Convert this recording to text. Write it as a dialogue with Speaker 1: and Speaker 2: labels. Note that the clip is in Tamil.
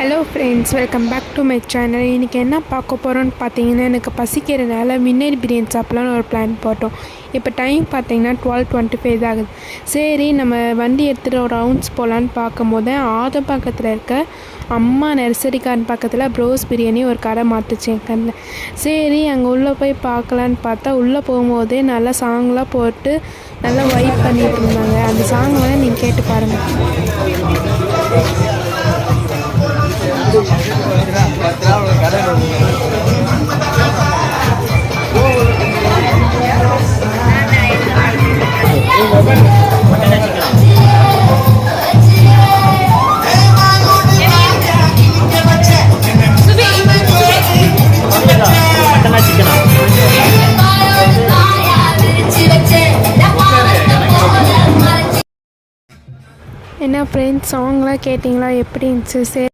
Speaker 1: Hello friends, welcome back to my channel. இன்றைக்கி என்ன பார்க்க போகிறோன்னு பார்த்தீங்கன்னா, எனக்கு பசிக்கிறதுனால மின்னேரி பிரியாணி சாப்பிட்லான்னு ஒரு பிளான் போட்டோம். இப்போ டைம் பார்த்தீங்கன்னா 12:25 தான் ஆகுது. சரி, நம்ம வண்டி எடுத்துகிட்டு ஒரு ரவுண்ட்ஸ் போகலான்னு பார்க்கும்போது ஆதம்பாக்கத்தில் இருக்க அம்மா நர்சரி கார்டன் பக்கத்தில் ப்ரோஸ் பிரியாணி ஒரு கடை மாட்டுச்சு என் கண்ணில். சரி, அங்கே உள்ளே போய் பார்க்கலான்னு பார்த்தா உள்ளே போகும்போதே நல்லா சாங்லாம் போட்டு நல்லா வைப் பண்ணிட்டு இருந்தாங்க. அந்த சாங் வேணால் நீங்கள் கேட்டு பாருங்கள். என்ன ஃப்ரெண்ட்ஸ், சாங்லாம் கேட்டிங்களா? எப்படி இருந்துச்சு? சரி.